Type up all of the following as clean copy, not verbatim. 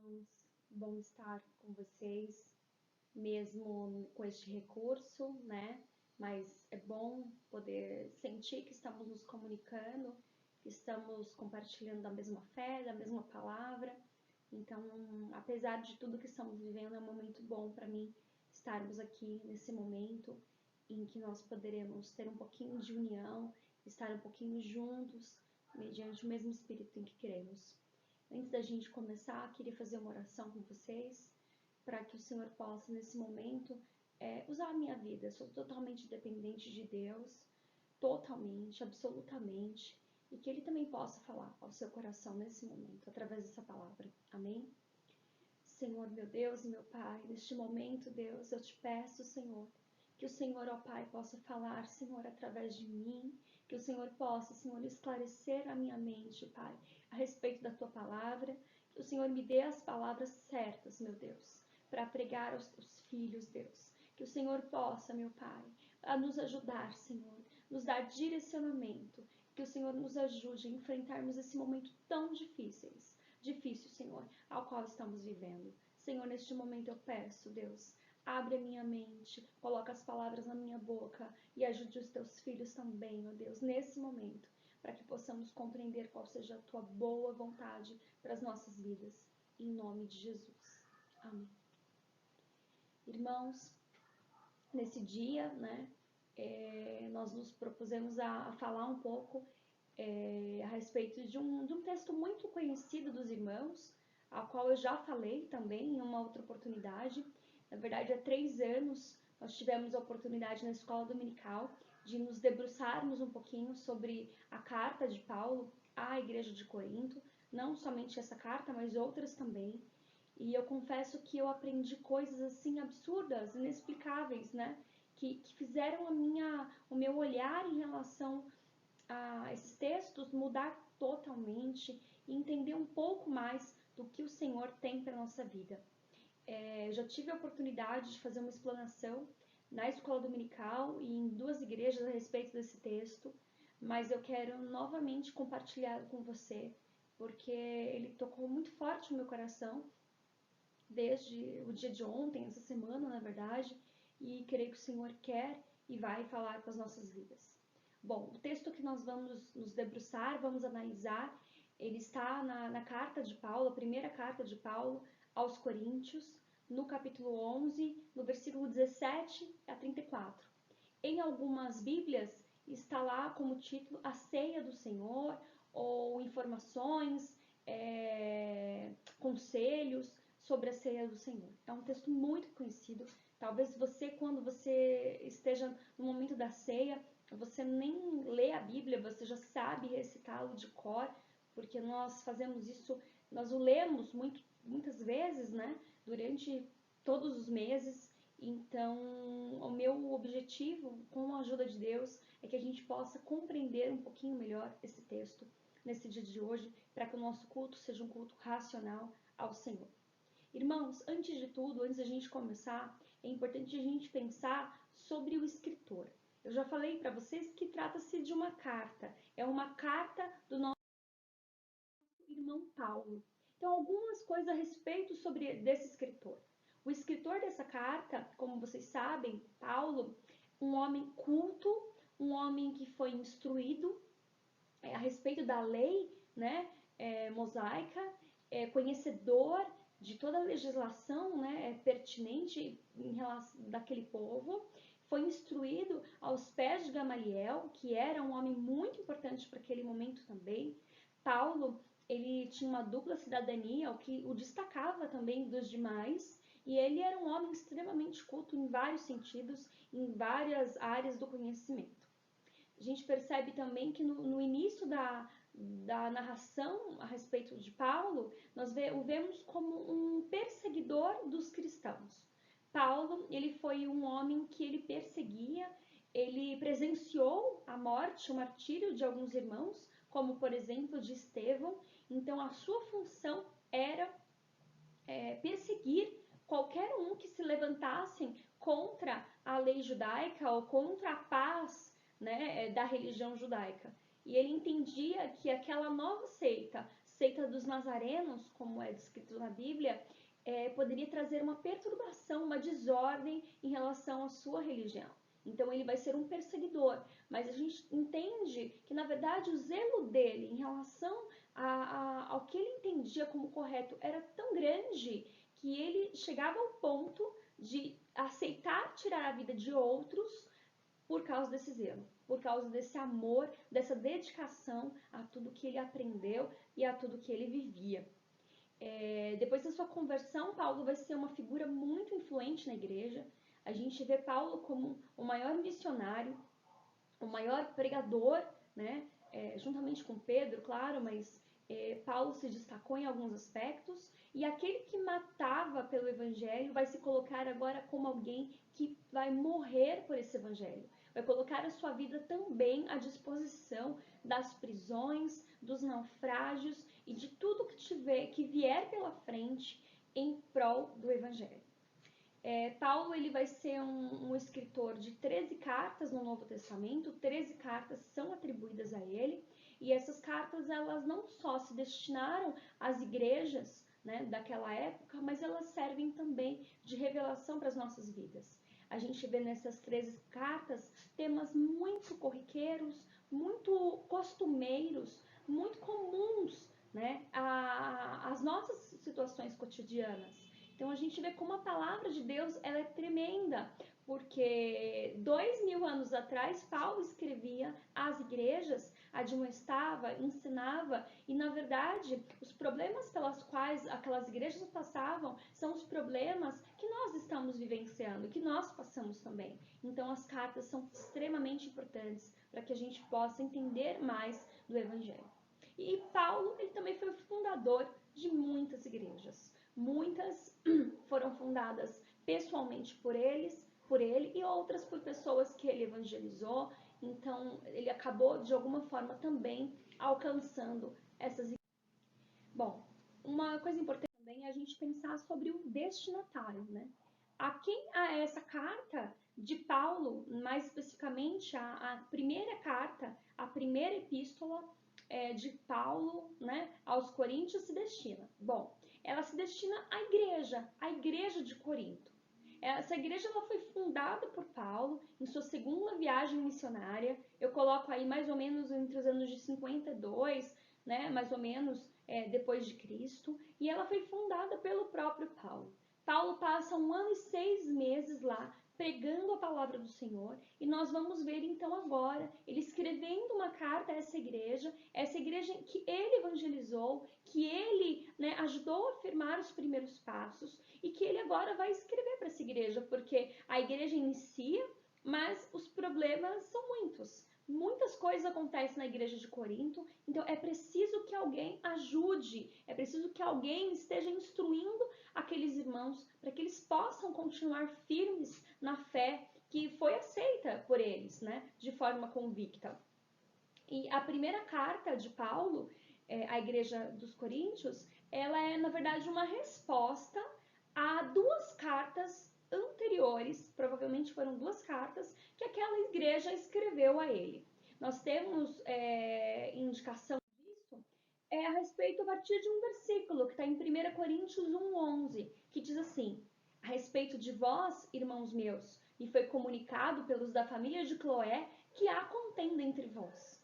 irmãos, bom estar com vocês, mesmo com este recurso, né? Mas é bom poder sentir que estamos nos comunicando, que estamos compartilhando da mesma fé, da mesma palavra. Então, apesar de tudo que estamos vivendo, é um momento bom para mim estarmos aqui nesse momento em que nós poderemos ter um pouquinho de união, estar um pouquinho juntos, mediante o mesmo Espírito em que cremos. Antes da gente começar, queria fazer uma oração com vocês, para que o Senhor possa, nesse momento, usar a minha vida. Eu sou totalmente dependente de Deus, totalmente, absolutamente, e que Ele também possa falar ao seu coração nesse momento, através dessa palavra. Amém? Senhor, meu Deus e meu Pai, neste momento, Deus, eu te peço, Senhor, que o Senhor, ó Pai, possa falar, Senhor, através de mim, que o Senhor possa, Senhor, esclarecer a minha mente, Pai, a respeito da Tua palavra, que o Senhor me dê as palavras certas, meu Deus, para pregar aos Teus filhos, Deus, que o Senhor possa, meu Pai, a nos ajudar, Senhor, nos dar direcionamento, que o Senhor nos ajude a enfrentarmos esse momento tão difícil, Senhor, ao qual estamos vivendo. Senhor, neste momento eu peço, Deus, abre a minha mente, coloca as palavras na minha boca e ajude os teus filhos também, ó Deus, nesse momento, para que possamos compreender qual seja a tua boa vontade para as nossas vidas. Em nome de Jesus. Amém. Irmãos, nesse dia, né, nós nos propusemos a falar um pouco a respeito de um texto muito conhecido dos irmãos, ao qual eu já falei também em uma outra oportunidade. Na verdade, há 3 anos nós tivemos a oportunidade na escola dominical de nos debruçarmos um pouquinho sobre a carta de Paulo à igreja de Corinto, não somente essa carta, mas outras também. E eu confesso que eu aprendi coisas assim absurdas, inexplicáveis, né? Que fizeram o meu olhar em relação a esses textos mudar totalmente e entender um pouco mais do que o Senhor tem para a nossa vida. Já tive a oportunidade de fazer uma explanação na escola dominical e em 2 igrejas a respeito desse texto, mas eu quero novamente compartilhar com você, porque ele tocou muito forte no meu coração desde o dia de ontem, essa semana, na verdade, e creio que o Senhor quer e vai falar com as nossas vidas. Bom, o texto que nós vamos nos debruçar, vamos analisar, ele está na carta de Paulo, a primeira carta de Paulo aos Coríntios, no capítulo 11, no versículo 17 a 34. Em algumas Bíblias está lá como título A Ceia do Senhor, ou informações, conselhos sobre a Ceia do Senhor. É um texto muito conhecido. Talvez você, quando você esteja no momento da ceia, você nem lê a Bíblia, você já sabe recitá-lo de cor, porque nós fazemos isso, nós o lemos muitas vezes, né, durante todos os meses. Então, o meu objetivo, com a ajuda de Deus, é que a gente possa compreender um pouquinho melhor esse texto nesse dia de hoje, para que o nosso culto seja um culto racional ao Senhor. Irmãos, antes de tudo, antes da gente começar, é importante a gente pensar sobre o escritor. Eu já falei para vocês que trata-se de uma carta. É uma carta do nosso irmão Paulo. Então, algumas coisas a respeito desse escritor. O escritor dessa carta, como vocês sabem, Paulo, um homem culto, um homem que foi instruído a respeito da lei, né, mosaica, conhecedor de toda a legislação, né, pertinente em relação daquele povo, foi instruído aos pés de Gamaliel, que era um homem muito importante para aquele momento também. Paulo, ele tinha uma dupla cidadania, o que o destacava também dos demais, e ele era um homem extremamente culto em vários sentidos, em várias áreas do conhecimento. A gente percebe também que no início da narração a respeito de Paulo, nós o vemos como um perseguidor dos cristãos. Paulo, ele foi um homem que ele perseguia, ele presenciou a morte, o martírio de alguns irmãos, como por exemplo de Estevão. Então a sua função era perseguir qualquer um que se levantasse contra a lei judaica ou contra a paz, né, da religião judaica. E ele entendia que aquela nova seita seita dos nazarenos, como é descrito na Bíblia, poderia trazer uma perturbação, uma desordem em relação à sua religião. Então ele vai ser um perseguidor, mas a gente entende que na verdade o zelo dele em relação ao que ele entendia como correto era tão grande que ele chegava ao ponto de aceitar tirar a vida de outros por causa desse zelo, por causa desse amor, dessa dedicação a tudo que ele aprendeu e a tudo que ele vivia. Depois da sua conversão, Paulo vai ser uma figura muito influente na igreja. A gente vê Paulo como o maior missionário, o maior pregador, né? Juntamente com Pedro, claro, mas Paulo se destacou em alguns aspectos. E aquele que matava pelo evangelho vai se colocar agora como alguém que vai morrer por esse evangelho. Vai colocar a sua vida também à disposição das prisões, dos naufrágios e de tudo que vier pela frente em prol do evangelho. Paulo ele vai ser um escritor de 13 cartas no Novo Testamento, 13 cartas são atribuídas a ele, e essas cartas elas não só se destinaram às igrejas, né, daquela época, mas elas servem também de revelação para as nossas vidas. A gente vê nessas 13 cartas temas muito corriqueiros, muito costumeiros, muito comuns, né, às nossas situações cotidianas. Então a gente vê como a palavra de Deus ela é tremenda, porque 2000 anos atrás Paulo escrevia às igrejas, admoestava, ensinava, e na verdade os problemas pelas quais aquelas igrejas passavam são os problemas que nós estamos vivenciando, que nós passamos também. Então as cartas são extremamente importantes para que a gente possa entender mais do Evangelho. E Paulo ele também foi o fundador de muitas igrejas. Muitas foram fundadas pessoalmente por ele e outras por pessoas que ele evangelizou. Então, ele acabou, de alguma forma, também alcançando essas igrejas. Bom, uma coisa importante também é a gente pensar sobre o destinatário, né? A quem essa carta de Paulo, mais especificamente a primeira carta, a primeira epístola de Paulo, né, aos Coríntios se destina? Bom, ela se destina à igreja de Corinto. Essa igreja ela foi fundada por Paulo em sua segunda viagem missionária. Eu coloco aí mais ou menos entre os anos de 52, né, mais ou menos depois de Cristo. E ela foi fundada pelo próprio Paulo. Paulo passa 1 ano e 6 meses lá pregando a palavra do Senhor, e nós vamos ver então agora ele escrevendo uma carta a essa igreja que ele evangelizou, que ele, né, ajudou a firmar os primeiros passos, e que ele agora vai escrever para essa igreja, porque a igreja inicia, mas os problemas são muitos. Muitas coisas acontecem na igreja de Corinto, então é preciso que alguém ajude, é preciso que alguém esteja instruindo aqueles irmãos para que eles possam continuar firmes na fé que foi aceita por eles, né, de forma convicta. E a primeira carta de Paulo à igreja dos Coríntios, ela é, na verdade, uma resposta a 2 cartas anteriores, provavelmente foram 2 cartas, que aquela igreja escreveu a ele. Nós temos indicação disso a respeito a partir de um versículo que está em 1 Coríntios 1:11, que diz assim: a respeito de vós, irmãos meus, me foi comunicado pelos da família de Cloé que há contenda entre vós.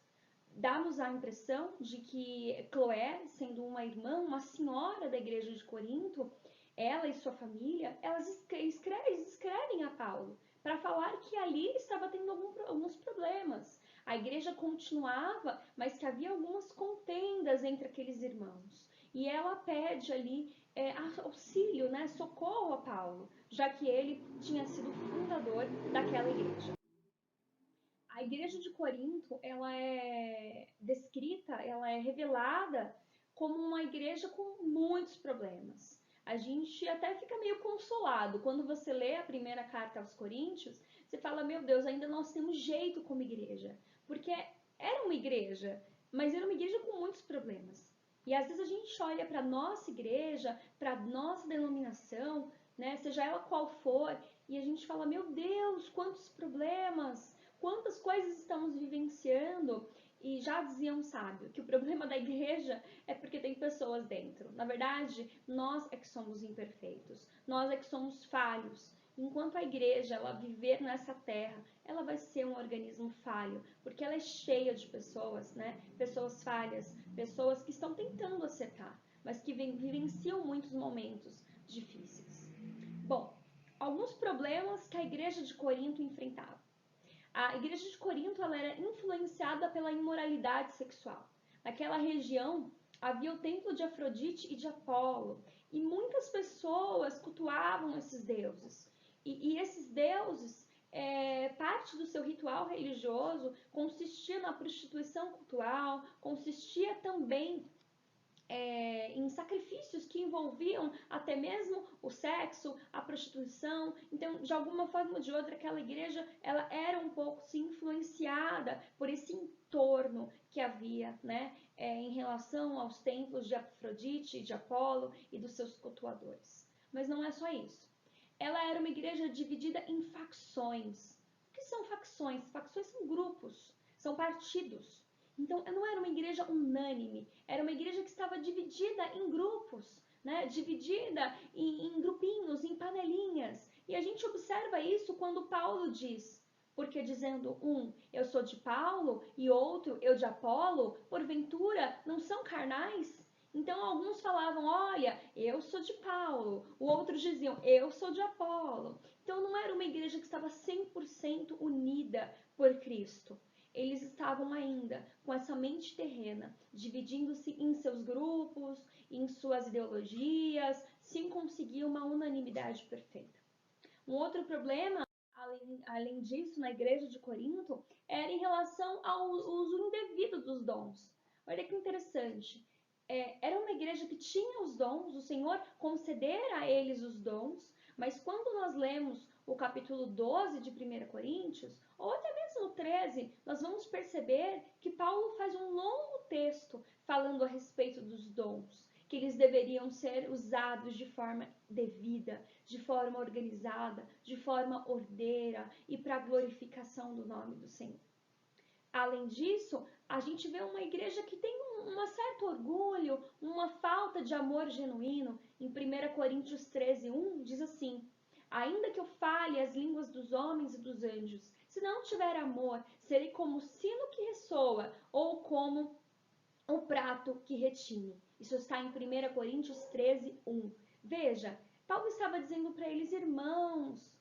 Dá-nos a impressão de que Cloé, sendo uma irmã, uma senhora da igreja de Corinto, ela e sua família, elas escrevem a Paulo para falar que ali estava tendo alguns problemas. A igreja continuava, mas que havia algumas contendas entre aqueles irmãos. E ela pede ali auxílio, né, socorro a Paulo, já que ele tinha sido fundador daquela igreja. A igreja de Corinto, ela é descrita, ela é revelada como uma igreja com muitos problemas. A gente até fica meio consolado. Quando você lê a primeira carta aos Coríntios, você fala, meu Deus, ainda nós temos jeito como igreja. Porque era uma igreja, mas era uma igreja com muitos problemas. E às vezes a gente olha para a nossa igreja, para a nossa denominação, né, seja ela qual for, e a gente fala, meu Deus, quantos problemas, quantas coisas estamos vivenciando. E já dizia um sábio que o problema da igreja é porque tem pessoas dentro. Na verdade, nós é que somos imperfeitos, nós é que somos falhos. Enquanto a igreja ela viver nessa terra, ela vai ser um organismo falho, porque ela é cheia de pessoas, né? Pessoas falhas, pessoas que estão tentando acertar, mas que vivenciam muitos momentos difíceis. Bom, alguns problemas que a igreja de Corinto enfrentava. A igreja de Corinto ela era influenciada pela imoralidade sexual. Naquela região havia o templo de Afrodite e de Apolo, e muitas pessoas cultuavam esses deuses. E esses deuses, parte do seu ritual religioso consistia na prostituição cultural, consistia também em sacrifícios que envolviam até mesmo o sexo, a prostituição. Então, de alguma forma ou de outra, aquela igreja ela era um pouco influenciada por esse entorno que havia, né, em relação aos templos de Afrodite, de Apolo e dos seus cultuadores. Mas não é só isso. Ela era uma igreja dividida em facções. O que são facções? Facções são grupos, são partidos. Então, não era uma igreja unânime, era uma igreja que estava dividida em grupos, né? Dividida em grupinhos, em panelinhas. E a gente observa isso quando Paulo diz, porque dizendo eu sou de Paulo, e outro, eu de Apolo, porventura não são carnais? Então, alguns falavam, olha, eu sou de Paulo. O outros diziam, eu sou de Apolo. Então, não era uma igreja que estava 100% unida por Cristo. Eles estavam ainda com essa mente terrena, dividindo-se em seus grupos, em suas ideologias, sem conseguir uma unanimidade perfeita. Um outro problema, além disso, na igreja de Corinto, era em relação ao uso indevido dos dons. Olha que interessante. Era uma igreja que tinha os dons, o Senhor concedera a eles os dons, mas quando nós lemos o capítulo 12 de 1 Coríntios, ou até mesmo o 13, nós vamos perceber que Paulo faz um longo texto falando a respeito dos dons, que eles deveriam ser usados de forma devida, de forma organizada, de forma ordeira e para a glorificação do nome do Senhor. Além disso, a gente vê uma igreja que tem um certo orgulho, uma falta de amor genuíno. Em 1 Coríntios 13:1 diz assim: ainda que eu fale as línguas dos homens e dos anjos, se não tiver amor, serei como o sino que ressoa ou como o prato que retine. Isso está em 1 Coríntios 13:1. Veja, Paulo estava dizendo para eles, irmãos,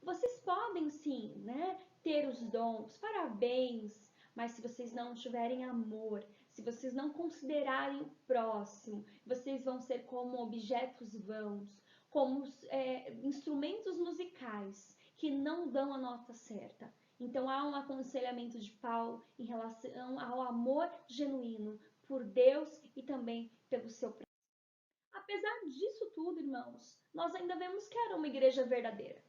vocês podem sim, né, ter os dons, parabéns, mas se vocês não tiverem amor, se vocês não considerarem o próximo, vocês vão ser como objetos vãos, como instrumentos musicais que não dão a nota certa. Então há um aconselhamento de Paulo em relação ao amor genuíno por Deus e também pelo seu próximo. Apesar disso tudo, irmãos, nós ainda vemos que era uma igreja verdadeira.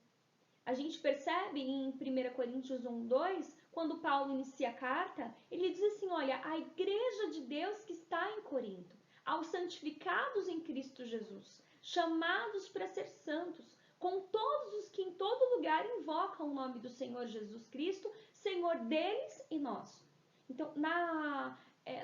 A gente percebe em 1 Coríntios 1:2, quando Paulo inicia a carta, ele diz assim, olha, a igreja de Deus que está em Corinto, aos santificados em Cristo Jesus, chamados para ser santos, com todos os que em todo lugar invocam o nome do Senhor Jesus Cristo, Senhor deles e nosso. Então,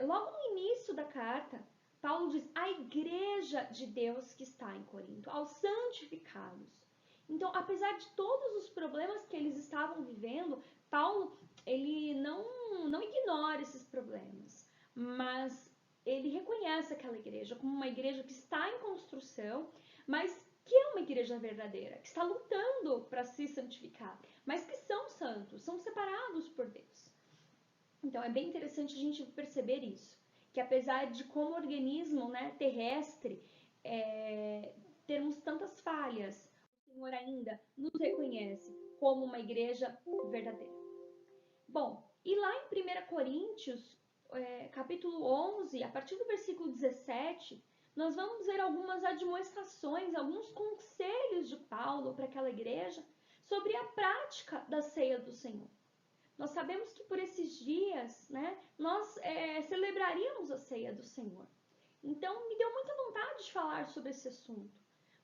logo no início da carta, Paulo diz, a igreja de Deus que está em Corinto, aos santificados. Então, apesar de todos os problemas que eles estavam vivendo, Paulo, ele não ignora esses problemas, mas ele reconhece aquela igreja como uma igreja que está em construção, mas que é uma igreja verdadeira, que está lutando para se santificar, mas que são santos, são separados por Deus. Então, é bem interessante a gente perceber isso, que apesar de como organismo, né, terrestre, termos tantas falhas, o Senhor ainda nos reconhece como uma igreja verdadeira. Bom, e lá em 1 Coríntios, capítulo 11, a partir do versículo 17, nós vamos ver algumas admoestações, alguns conselhos de Paulo para aquela igreja sobre a prática da ceia do Senhor. Nós sabemos que por esses dias, né, nós celebraríamos a ceia do Senhor. Então, me deu muita vontade de falar sobre esse assunto,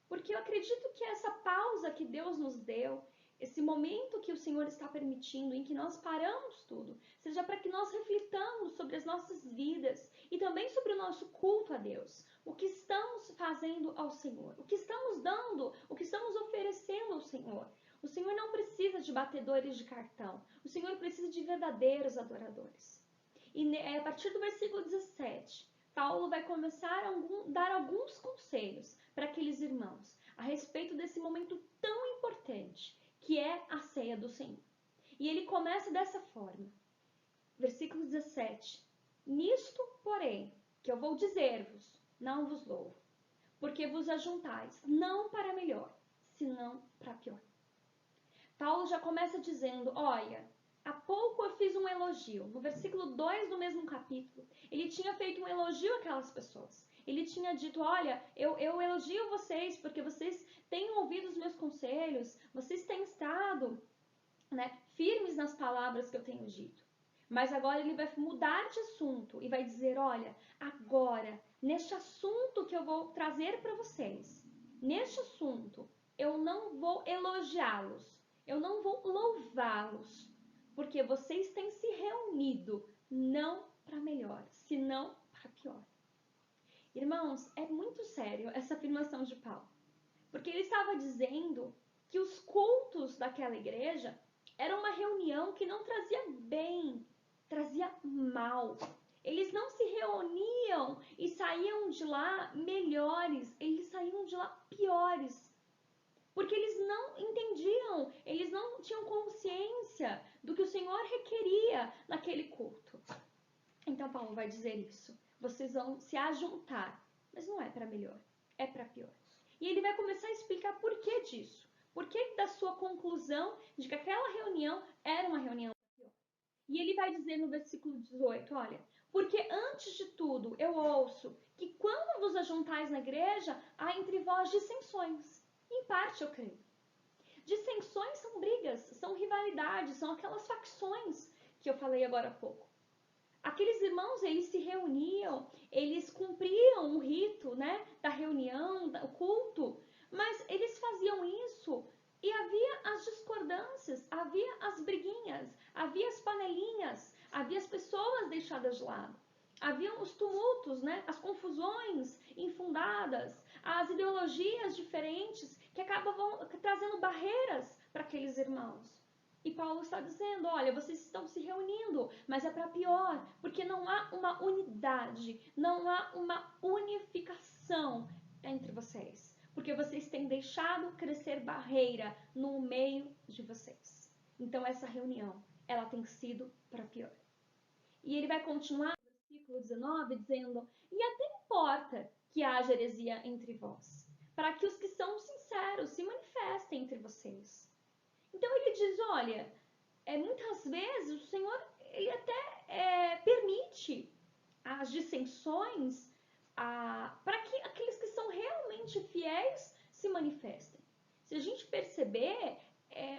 porque eu acredito que essa pausa que Deus nos deu, esse momento que o Senhor está permitindo, em que nós paramos tudo, seja para que nós reflitamos sobre as nossas vidas e também sobre o nosso culto a Deus. O que estamos fazendo ao Senhor, o que estamos dando, o que estamos oferecendo ao Senhor. O Senhor não precisa de batedores de cartão, o Senhor precisa de verdadeiros adoradores. E a partir do versículo 17, Paulo vai começar a dar alguns conselhos para aqueles irmãos a respeito desse momento tão importante que é a ceia do Senhor. E ele começa dessa forma. Versículo 17. Nisto, porém, que eu vou dizer-vos, não vos louvo, porque vos ajuntais, não para melhor, senão para pior. Paulo já começa dizendo, olha, há pouco eu fiz um elogio. No versículo 2 do mesmo capítulo, ele tinha feito um elogio àquelas pessoas. Ele tinha dito, olha, eu elogio vocês porque vocês têm ouvido os meus conselhos, vocês têm estado, firmes nas palavras que eu tenho dito. Mas agora ele vai mudar de assunto e vai dizer, olha, agora, neste assunto que eu vou trazer para vocês, neste assunto, eu não vou elogiá-los, eu não vou louvá-los, porque vocês têm se reunido não para melhor, senão para pior. Irmãos, é muito sério essa afirmação de Paulo, porque ele estava dizendo que os cultos daquela igreja eram uma reunião que não trazia bem, trazia mal. Eles não se reuniam e saíam de lá melhores, eles saíam de lá piores. Porque eles não entendiam, eles não tinham consciência do que o Senhor requeria naquele culto. Então Paulo vai dizer isso. Vocês vão se ajuntar, mas não é para melhor, é para pior. E ele vai começar a explicar por que disso. Por que da sua conclusão de que aquela reunião era uma reunião para pior. E ele vai dizer no versículo 18, olha, porque antes de tudo eu ouço que quando vos ajuntais na igreja, há entre vós dissensões. Em parte eu creio. Dissensões são brigas, são rivalidades, são aquelas facções que eu falei agora há pouco. Aqueles irmãos, eles se reuniam, eles cumpriam o rito, da reunião, o culto, mas eles faziam isso e havia as discordâncias, havia as briguinhas, havia as panelinhas, havia as pessoas deixadas de lado. Haviam os tumultos, as confusões infundadas, as ideologias diferentes que acabavam trazendo barreiras para aqueles irmãos. E Paulo está dizendo, olha, vocês estão se reunindo, mas é para pior, porque não há uma unidade, não há uma unificação entre vocês. Porque vocês têm deixado crescer barreira no meio de vocês. Então essa reunião, ela tem sido para pior. E ele vai continuar no versículo 19 dizendo, e até importa que haja heresia entre vós, para que os que são sinceros se manifestem entre vocês. Então ele diz, olha, muitas vezes o Senhor ele até permite as dissensões para que aqueles que são realmente fiéis se manifestem. Se a gente perceber,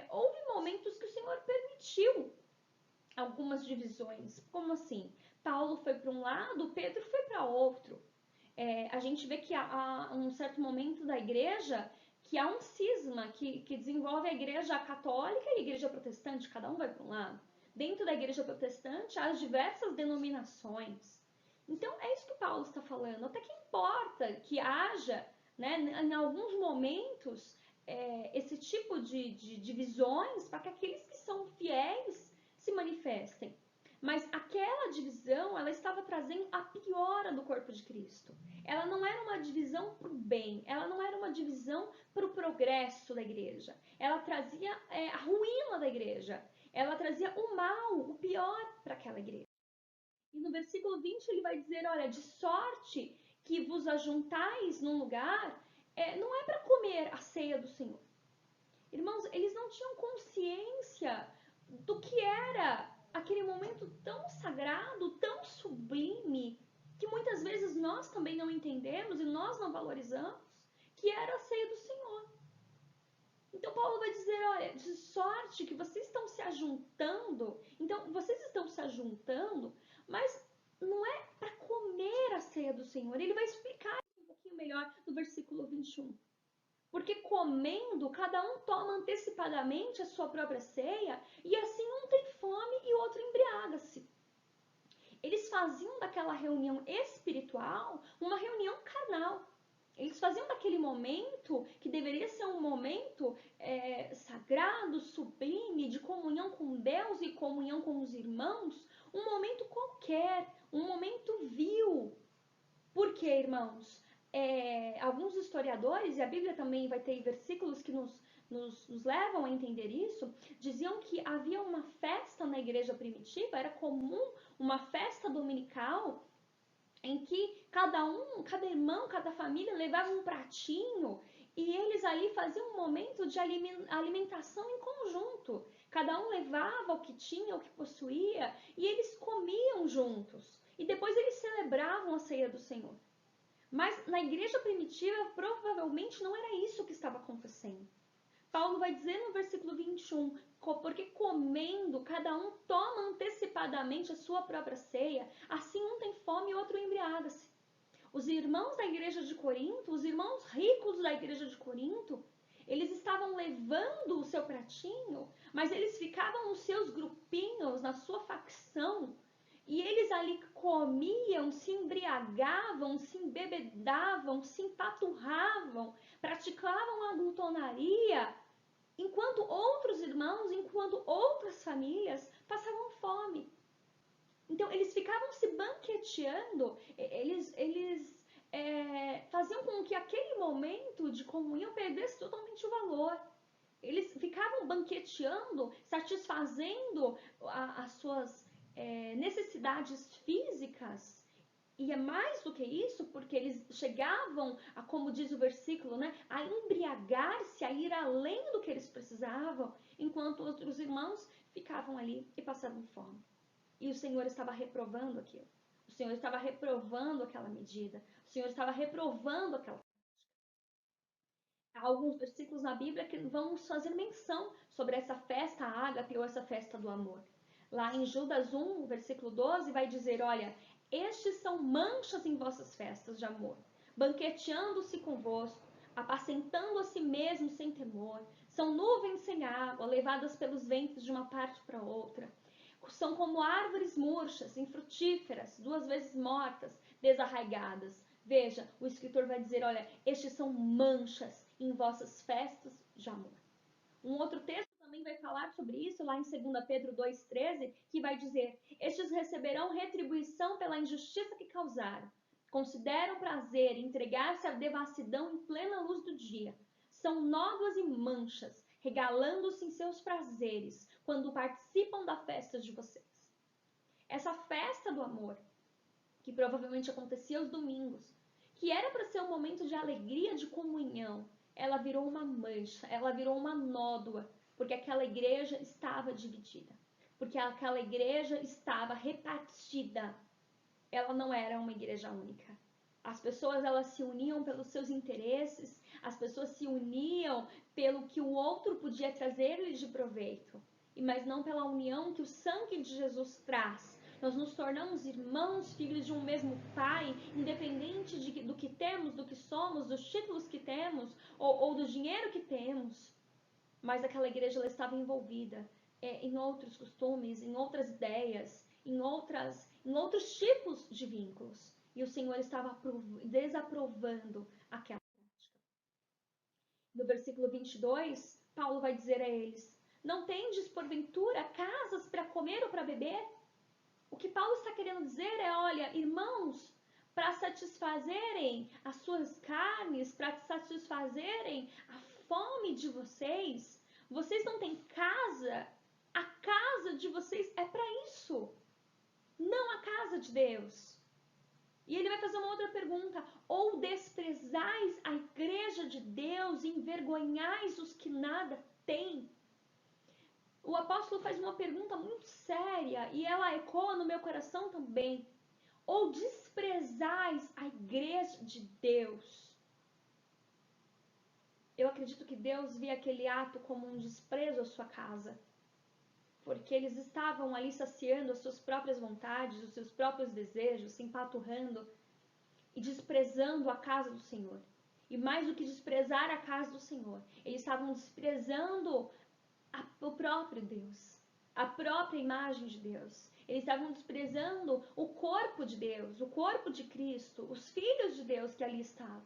houve momentos que o Senhor permitiu algumas divisões. Como assim? Paulo foi para um lado, Pedro foi para outro. A gente vê que há um certo momento da igreja que há um cisma que desenvolve a igreja católica e a igreja protestante, cada um vai para um lado. Dentro da igreja protestante, há as diversas denominações. Então, é isso que Paulo está falando. Até que importa que haja, em alguns momentos, esse tipo de divisões para que aqueles que são fiéis se manifestem. Mas aquela divisão, ela estava trazendo a piora do corpo de Cristo. Ela não era uma divisão para o bem, ela não era uma divisão para o progresso da igreja. Ela trazia a ruína da igreja, ela trazia o mal, o pior para aquela igreja. E no versículo 20 ele vai dizer, olha, de sorte que vos ajuntais num lugar, não é para comer a ceia do Senhor. Irmãos, eles não tinham consciência do que era aquele momento tão sagrado, tão sublime, que muitas vezes nós também não entendemos e nós não valorizamos, que era a ceia do Senhor. Então Paulo vai dizer, olha, de sorte que vocês estão se ajuntando, então vocês estão se ajuntando, mas não é para comer a ceia do Senhor. Ele vai explicar um pouquinho melhor no versículo 21. Porque comendo, cada um toma antecipadamente a sua própria ceia, e assim um tem fome e o outro embriaga-se. Eles faziam daquela reunião espiritual uma reunião carnal. Eles faziam daquele momento, que deveria ser um momento sagrado, sublime, de comunhão com Deus e comunhão com os irmãos, um momento qualquer, um momento vil. Por quê, irmãos? Alguns historiadores, e a Bíblia também vai ter versículos que nos levam a entender isso, diziam que havia uma festa na igreja primitiva, era comum uma festa dominical, em que cada irmão, cada família levava um pratinho e eles ali faziam um momento de alimentação em conjunto. Cada um levava o que tinha, o que possuía, e eles comiam juntos. E depois eles celebravam a ceia do Senhor. Mas na igreja primitiva, provavelmente não era isso que estava acontecendo. Paulo vai dizer no versículo 21, porque comendo, cada um toma antecipadamente a sua própria ceia, assim um tem fome e outro embriaga-se. Os irmãos da igreja de Corinto, os irmãos ricos da igreja de Corinto, eles estavam levando o seu pratinho, mas eles ficavam nos seus grupinhos, na sua facção, e eles ali comiam, se embriagavam, se embebedavam, se empaturravam, praticavam a glutonaria, enquanto outros irmãos, enquanto outras famílias passavam fome. Então, eles ficavam se banqueteando, eles faziam com que aquele momento de comunhão perdesse totalmente o valor. Eles ficavam banqueteando, satisfazendo as suas necessidades físicas. E é mais do que isso, porque eles chegavam, como diz o versículo, né, a embriagar-se, a ir além do que eles precisavam, enquanto outros irmãos ficavam ali e passavam fome. E o Senhor estava reprovando aquilo. O Senhor estava reprovando aquela medida. O Senhor estava reprovando aquela prática. Há alguns versículos na Bíblia que vão fazer menção sobre essa festa ágape ou essa festa do amor. Lá em Judas 1, versículo 12, vai dizer, olha, estes são manchas em vossas festas de amor, banqueteando-se convosco, apacentando a si mesmo sem temor, são nuvens sem água, levadas pelos ventos de uma parte para outra. São como árvores murchas, infrutíferas, 2 vezes mortas, desarraigadas. Veja, o escritor vai dizer, olha, estes são manchas em vossas festas de amor. Um outro texto também vai falar sobre isso, lá em 2 Pedro 2,13, que vai dizer, estes receberão retribuição pela injustiça que causaram. Consideram prazer entregar-se à devassidão em plena luz do dia. São nódoas e manchas, regalando-se em seus prazeres, quando participam da festa de vocês. Essa festa do amor, que provavelmente acontecia aos domingos, que era para ser um momento de alegria, de comunhão, ela virou uma mancha, ela virou uma nódoa, porque aquela igreja estava dividida, porque aquela igreja estava repartida. Ela não era uma igreja única. As pessoas, elas se uniam pelos seus interesses, as pessoas se uniam pelo que o outro podia trazer-lhes de proveito, mas não pela união que o sangue de Jesus traz. Nós nos tornamos irmãos, filhos de um mesmo Pai, independente do que temos, do que somos, dos títulos que temos ou do dinheiro que temos. Mas aquela igreja, ela estava envolvida em outros costumes, em outras ideias, em outros tipos de vínculos. E o Senhor estava desaprovando aquela prática. No versículo 22, Paulo vai dizer a eles, não tendes porventura casas para comer ou para beber? O que Paulo está querendo dizer é, olha, irmãos, para satisfazerem as suas carnes, para satisfazerem a fome de vocês, vocês não têm casa? A casa de vocês é para isso, não a casa de Deus. E ele vai fazer uma outra pergunta, ou desprezais a igreja de Deus e envergonhais os que nada têm? O apóstolo faz uma pergunta muito séria e ela ecoa no meu coração também. Ou desprezais a igreja de Deus? Eu acredito que Deus via aquele ato como um desprezo à sua casa, porque eles estavam ali saciando as suas próprias vontades, os seus próprios desejos, se empaturrando e desprezando a casa do Senhor. E mais do que desprezar a casa do Senhor, eles estavam desprezando o próprio Deus, a própria imagem de Deus. Eles estavam desprezando o corpo de Deus, o corpo de Cristo, os filhos de Deus que ali estavam.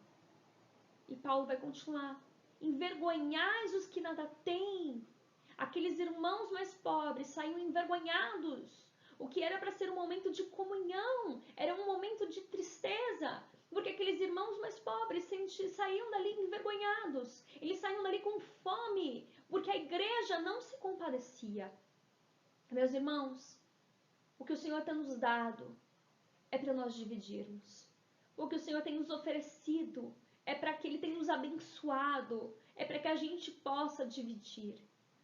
E Paulo vai continuar. Envergonhais os que nada têm. Aqueles irmãos mais pobres saíam envergonhados. O que era para ser um momento de comunhão, era um momento de tristeza, porque aqueles irmãos mais pobres saíam dali envergonhados. Eles saíam dali com fome, porque a igreja não se compadecia. Meus irmãos, o que o Senhor tem nos dado é para nós dividirmos. O que o Senhor tem nos oferecido é para que Ele tenha nos abençoado, é para que a gente possa dividir.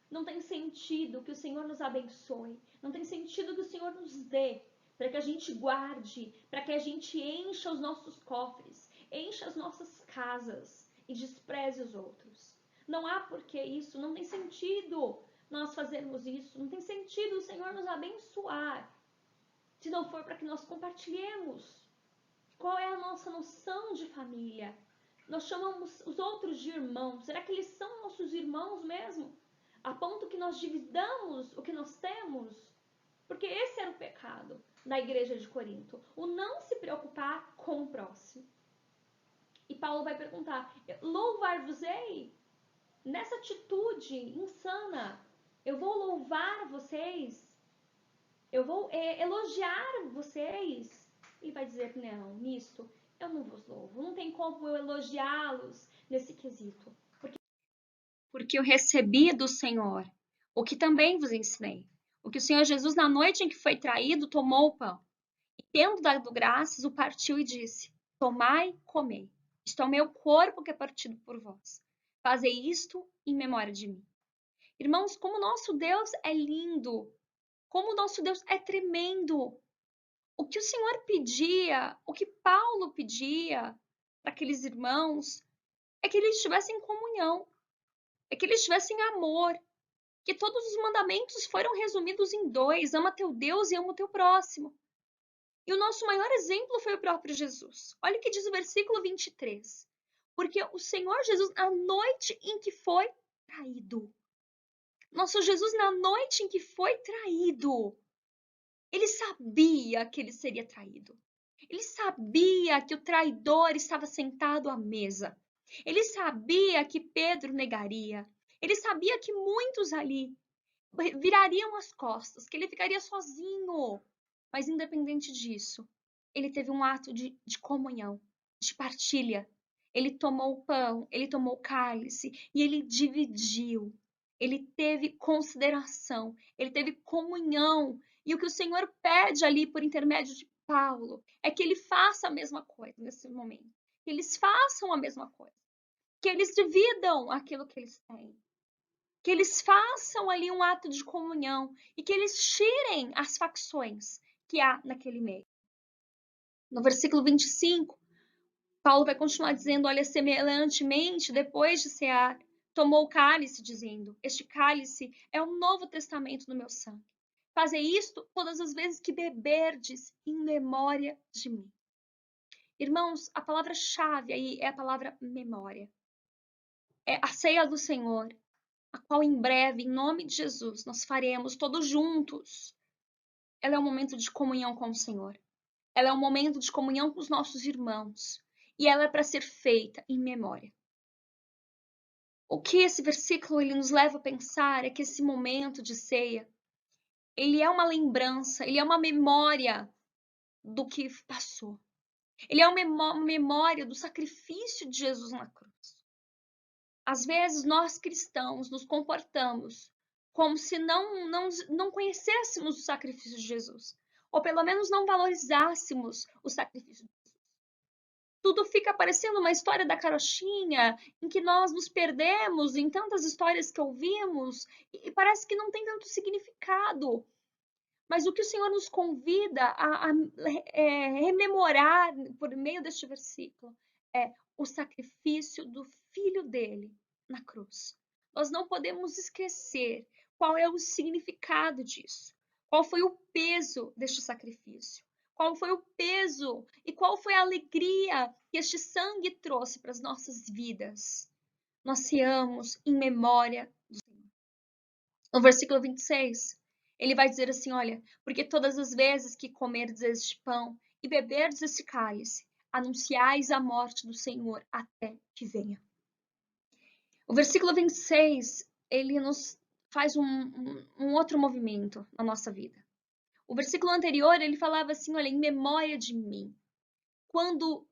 Não tem sentido que o Senhor nos abençoe, não tem sentido que o Senhor nos dê, para que a gente guarde, para que a gente encha os nossos cofres, encha as nossas casas e despreze os outros. Não há porquê isso, não tem sentido nós fazermos isso, não tem sentido o Senhor nos abençoar, se não for para que nós compartilhemos. Qual é a nossa noção de família? Nós chamamos os outros de irmãos. Será que eles são nossos irmãos mesmo? A ponto que nós dividamos o que nós temos? Porque esse era o pecado na igreja de Corinto. O não se preocupar com o próximo. E Paulo vai perguntar, louvar-vos-ei? Nessa atitude insana, eu vou louvar vocês? Eu vou elogiar vocês? Ele vai dizer, não, nisto eu não vos louvo. Não tem como eu elogiá-los nesse quesito. Porque eu recebi do Senhor o que também vos ensinei. O que o Senhor Jesus, na noite em que foi traído, tomou o pão. E tendo dado graças, o partiu e disse, tomai, comei. Isto é o meu corpo que é partido por vós. Fazei isto em memória de mim. Irmãos, como o nosso Deus é lindo. Como o nosso Deus é tremendo. O que o Senhor pedia, o que Paulo pedia para aqueles irmãos, é que eles tivessem comunhão, é que eles tivessem amor, que todos os mandamentos foram resumidos em 2, ama teu Deus e ama o teu próximo. E o nosso maior exemplo foi o próprio Jesus. Olha o que diz o versículo 23. Porque o Senhor Jesus, na noite em que foi traído, nosso Jesus, na noite em que foi traído, ele sabia que ele seria traído. Ele sabia que o traidor estava sentado à mesa. Ele sabia que Pedro negaria. Ele sabia que muitos ali virariam as costas, que ele ficaria sozinho. Mas, independente disso, ele teve um ato de comunhão, de partilha. Ele tomou o pão, ele tomou o cálice e ele dividiu. Ele teve consideração, ele teve comunhão. E o que o Senhor pede ali por intermédio de Paulo é que ele faça a mesma coisa nesse momento. Que eles façam a mesma coisa. Que eles dividam aquilo que eles têm. Que eles façam ali um ato de comunhão e que eles tirem as facções que há naquele meio. No versículo 25, Paulo vai continuar dizendo, olha, semelhantemente, depois de cear, tomou o cálice, dizendo, este cálice é o novo testamento no meu sangue. Fazei isto todas as vezes que beberdes em memória de mim. Irmãos, a palavra-chave aí é a palavra memória. É a ceia do Senhor, a qual em breve, em nome de Jesus, nós faremos todos juntos. Ela é um momento de comunhão com o Senhor. Ela é um momento de comunhão com os nossos irmãos. E ela é para ser feita em memória. O que esse versículo ele nos leva a pensar é que esse momento de ceia, ele é uma lembrança, ele é uma memória do que passou. Ele é uma memória do sacrifício de Jesus na cruz. Às vezes, nós cristãos nos comportamos como se não conhecêssemos o sacrifício de Jesus. Ou pelo menos não valorizássemos o sacrifício de Jesus. Tudo fica parecendo uma história da carochinha, em que nós nos perdemos em tantas histórias que ouvimos, e parece que não tem tanto significado. Mas o que o Senhor nos convida a rememorar por meio deste versículo é o sacrifício do Filho dele na cruz. Nós não podemos esquecer qual é o significado disso. Qual foi o peso deste sacrifício? qual foi o peso e qual foi a alegria que este sangue trouxe para as nossas vidas. Nós ceamos em memória do Senhor. No versículo 26, ele vai dizer assim, olha, porque todas as vezes que comerdes este pão e beberdes este cálice, anunciais a morte do Senhor até que venha. O versículo 26, ele nos faz um outro movimento na nossa vida. O versículo anterior, ele falava assim, olha, em memória de mim. Quando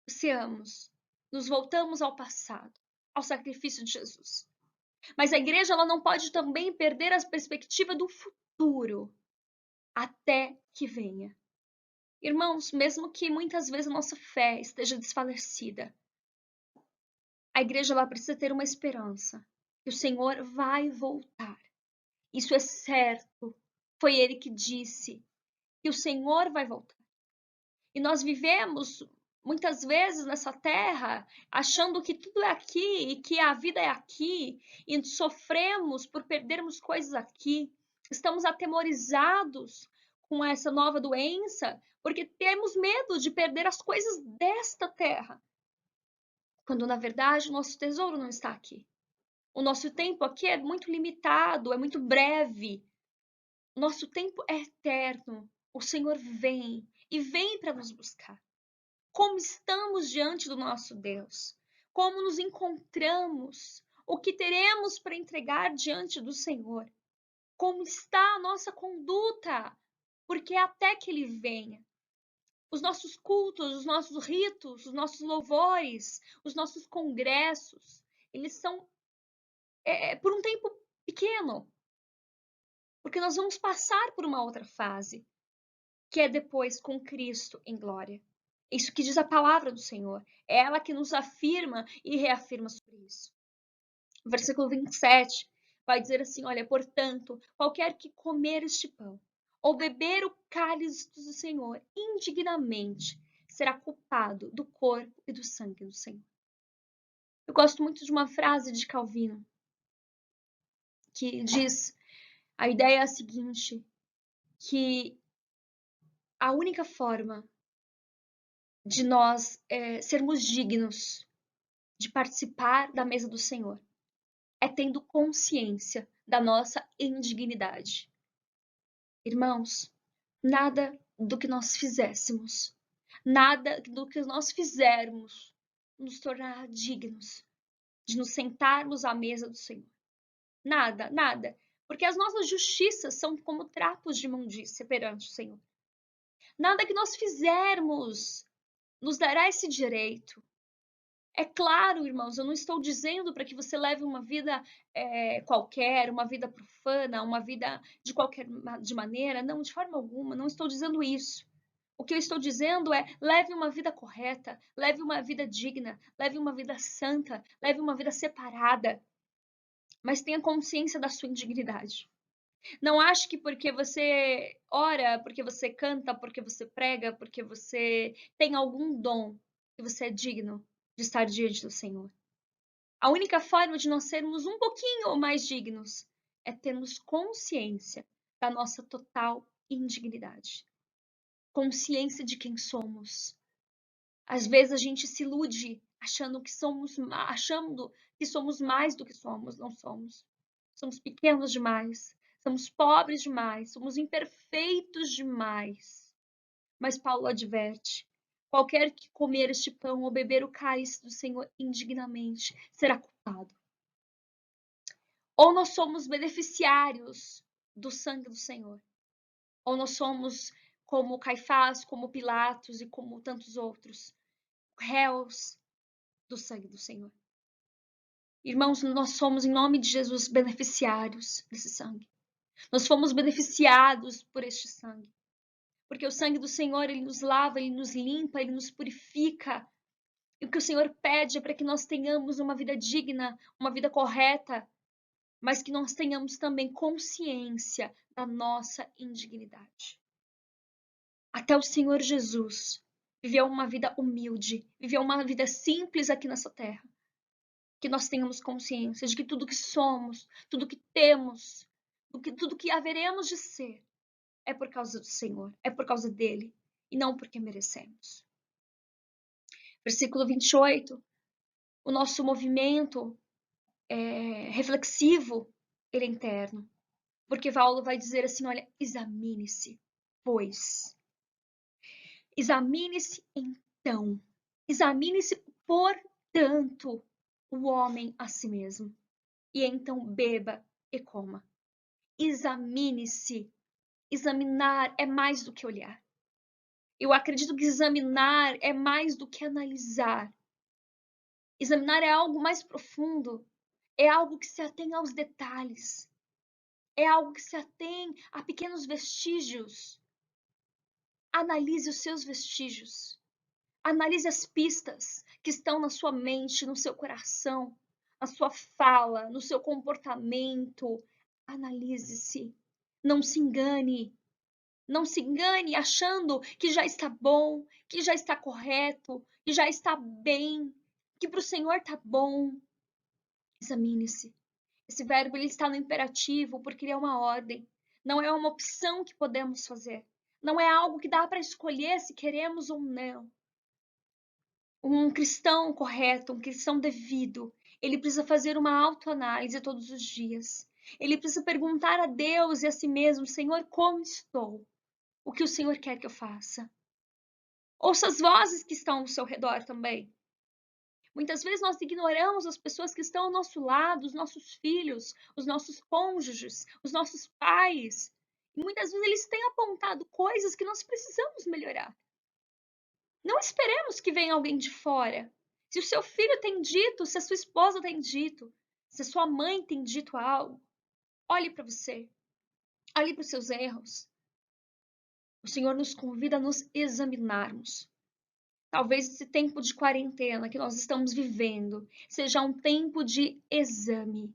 ceamos, nos voltamos ao passado, ao sacrifício de Jesus. Mas a igreja, ela não pode também perder a perspectiva do futuro, até que venha. Irmãos, mesmo que muitas vezes a nossa fé esteja desfalecida, a igreja, ela precisa ter uma esperança, que o Senhor vai voltar. Isso é certo. Foi Ele que disse que o Senhor vai voltar. E nós vivemos muitas vezes nessa terra achando que tudo é aqui e que a vida é aqui e sofremos por perdermos coisas aqui. Estamos atemorizados com essa nova doença porque temos medo de perder as coisas desta terra. Quando na verdade o nosso tesouro não está aqui. O nosso tempo aqui é muito limitado, é muito breve. O nosso tempo é eterno. O Senhor vem e vem para nos buscar. Como estamos diante do nosso Deus? Como nos encontramos? O que teremos para entregar diante do Senhor? Como está a nossa conduta? Porque até que Ele venha, os nossos cultos, os nossos ritos, os nossos louvores, os nossos congressos, eles são por um tempo pequeno. Porque nós vamos passar por uma outra fase, que é depois com Cristo em glória. Isso que diz a palavra do Senhor. É ela que nos afirma e reafirma sobre isso. O versículo 27 vai dizer assim, olha, portanto, qualquer que comer este pão ou beber o cálice do Senhor indignamente será culpado do corpo e do sangue do Senhor. Eu gosto muito de uma frase de Calvino que diz, a ideia é a seguinte, que a única forma de nós sermos dignos de participar da mesa do Senhor é tendo consciência da nossa indignidade. Irmãos, nada do que nós fizéssemos, nada do que nós fizermos nos tornará dignos de nos sentarmos à mesa do Senhor. Nada, nada. Porque as nossas justiças são como trapos de imundícia perante o Senhor. Nada que nós fizermos nos dará esse direito. É claro, irmãos, eu não estou dizendo para que você leve uma vida qualquer, uma vida profana, uma vida de maneira. Não, de forma alguma, não estou dizendo isso. O que eu estou dizendo é, leve uma vida correta, leve uma vida digna, leve uma vida santa, leve uma vida separada, mas tenha consciência da sua indignidade. Não ache que porque você ora, porque você canta, porque você prega, porque você tem algum dom, que você é digno de estar diante do Senhor. A única forma de nós sermos um pouquinho mais dignos é termos consciência da nossa total indignidade. Consciência de quem somos. Às vezes a gente se ilude achando que somos mais do que somos, não somos. Somos pequenos demais, somos pobres demais, somos imperfeitos demais. Mas Paulo adverte: qualquer que comer este pão ou beber o cálice do Senhor indignamente será culpado. Ou nós somos beneficiários do sangue do Senhor, ou nós somos como Caifás, como Pilatos e como tantos outros, réus do sangue do Senhor. Irmãos, nós somos, em nome de Jesus, beneficiários desse sangue. Nós fomos beneficiados por este sangue. Porque o sangue do Senhor, ele nos lava, ele nos limpa, ele nos purifica. E o que o Senhor pede é para que nós tenhamos uma vida digna, uma vida correta, mas que nós tenhamos também consciência da nossa indignidade. Até o Senhor Jesus viveu uma vida humilde, viveu uma vida simples aqui nessa terra. Que nós tenhamos consciência de que tudo que somos, tudo que temos, tudo que haveremos de ser, é por causa do Senhor, é por causa dele. e não porque merecemos. Versículo 28, o nosso movimento reflexivo, ele é interno. Porque Paulo vai dizer assim, olha, examine-se, pois. Examine-se então. Examine-se, portanto, o homem a si mesmo. E então beba e coma. Examine-se. Examinar é mais do que olhar. Eu acredito que examinar é mais do que analisar. Examinar é algo mais profundo. É algo que se atém aos detalhes. É algo que se atém a pequenos vestígios. Analise os seus vestígios. Analise as pistas que estão na sua mente, no seu coração, na sua fala, no seu comportamento. Analise-se. Não se engane. Não se engane achando que já está bom, que já está correto, que já está bem, que para o Senhor está bom. Examine-se. Esse verbo ele está no imperativo porque ele é uma ordem. Não é uma opção que podemos fazer. Não é algo que dá para escolher se queremos ou não. Um cristão correto, um cristão devido, ele precisa fazer uma autoanálise todos os dias. Ele precisa perguntar a Deus e a si mesmo, Senhor, como estou? O que o Senhor quer que eu faça? Ouça as vozes que estão ao seu redor também. Muitas vezes nós ignoramos as pessoas que estão ao nosso lado, os nossos filhos, os nossos cônjuges, os nossos pais. E muitas vezes eles têm apontado coisas que nós precisamos melhorar. Não esperemos que venha alguém de fora. Se o seu filho tem dito, se a sua esposa tem dito, se a sua mãe tem dito algo, olhe para você. Olhe para os seus erros. O Senhor nos convida a nos examinarmos. Talvez esse tempo de quarentena que nós estamos vivendo seja um tempo de exame.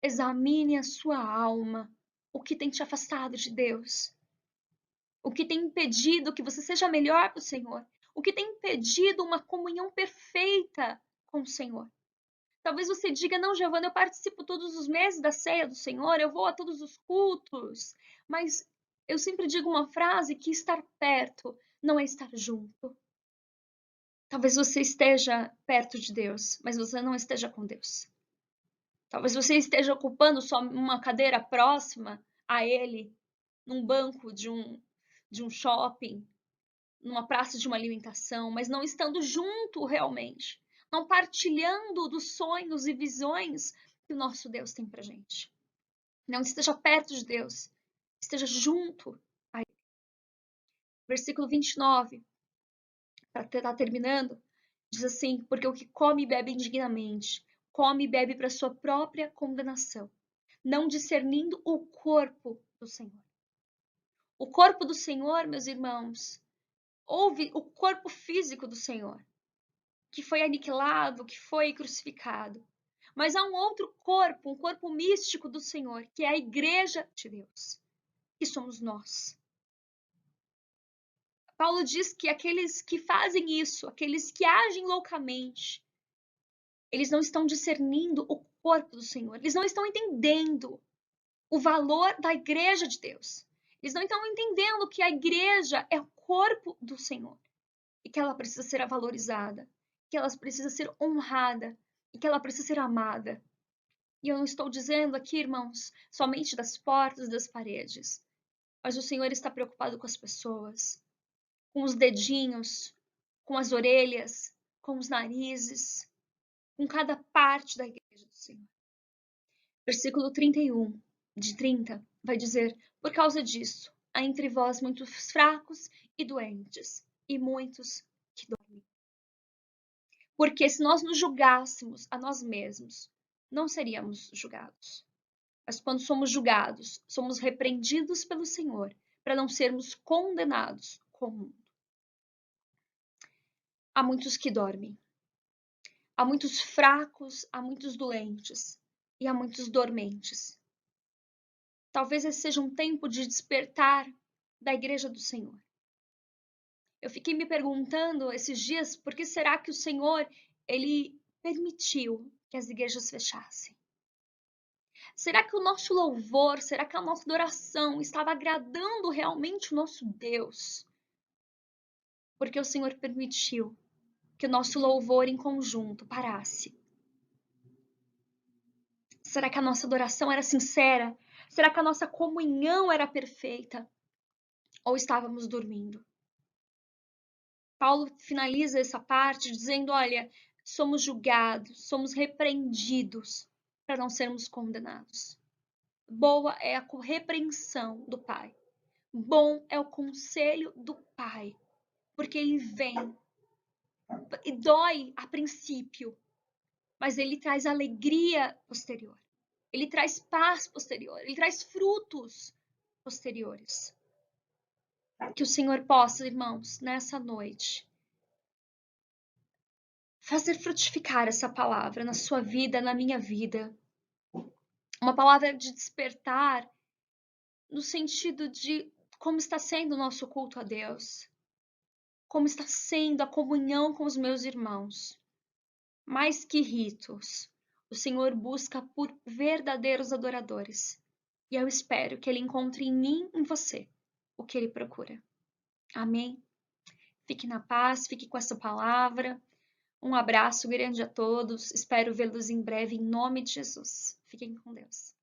Examine a sua alma. O que tem te afastado de Deus? O que tem impedido que você seja melhor para o Senhor? O que tem impedido uma comunhão perfeita com o Senhor? Talvez você diga, não, Giovana, eu participo todos os meses da ceia do Senhor, eu vou a todos os cultos. Mas eu sempre digo uma frase que estar perto não é estar junto. Talvez você esteja perto de Deus, mas você não esteja com Deus. Talvez você esteja ocupando só uma cadeira próxima a Ele, num banco de um shopping, numa praça de uma alimentação, mas não estando junto realmente, não partilhando dos sonhos e visões que o nosso Deus tem pra gente. Não esteja perto de Deus, esteja junto a Ele. Versículo 29, para estar terminando, diz assim: porque o que come e bebe indignamente, come e bebe para sua própria condenação, não discernindo o corpo do Senhor. O corpo do Senhor, meus irmãos, houve o corpo físico do Senhor, que foi aniquilado, que foi crucificado. Mas há um outro corpo, um corpo místico do Senhor, que é a igreja de Deus, que somos nós. Paulo diz que aqueles que fazem isso, aqueles que agem loucamente, eles não estão discernindo o corpo do Senhor, eles não estão entendendo o valor da igreja de Deus. Eles não estão entendendo que a igreja é o corpo do Senhor e que ela precisa ser valorizada, que ela precisa ser honrada e que ela precisa ser amada. E eu não estou dizendo aqui, irmãos, somente das portas, das paredes, mas o Senhor está preocupado com as pessoas, com os dedinhos, com as orelhas, com os narizes, com cada parte da igreja do Senhor. Versículo 31, de 30, vai dizer: por causa disso, há entre vós muitos fracos e doentes, e muitos que dormem. Porque se nós nos julgássemos a nós mesmos, não seríamos julgados. Mas quando somos julgados, somos repreendidos pelo Senhor, para não sermos condenados com o mundo. Há muitos que dormem. Há muitos fracos, há muitos doentes e há muitos dormentes. Talvez esse seja um tempo de despertar da igreja do Senhor. Eu fiquei me perguntando esses dias por que será que o Senhor ele permitiu que as igrejas fechassem? Será que o nosso louvor, será que a nossa adoração estava agradando realmente o nosso Deus? porque o Senhor permitiu que o nosso louvor em conjunto parasse. Será que a nossa adoração era sincera? Será que a nossa comunhão era perfeita? Ou estávamos dormindo? Paulo finaliza essa parte dizendo: olha, somos julgados, somos repreendidos para não sermos condenados. Boa é a repreensão do Pai. Bom é o conselho do Pai, porque ele vem e dói a princípio, mas ele traz alegria posterior. Ele traz paz posterior, ele traz frutos posteriores. Que o Senhor possa, irmãos, nessa noite, fazer frutificar essa palavra na sua vida, na minha vida. Uma palavra de despertar no sentido de como está sendo o nosso culto a Deus. Como está sendo a comunhão com os meus irmãos. Mais que ritos, o Senhor busca por verdadeiros adoradores. E eu espero que Ele encontre em mim e em você o que Ele procura. Amém? Fique na paz, fique com essa palavra. Um abraço grande a todos. Espero vê-los em breve, em nome de Jesus. Fiquem com Deus.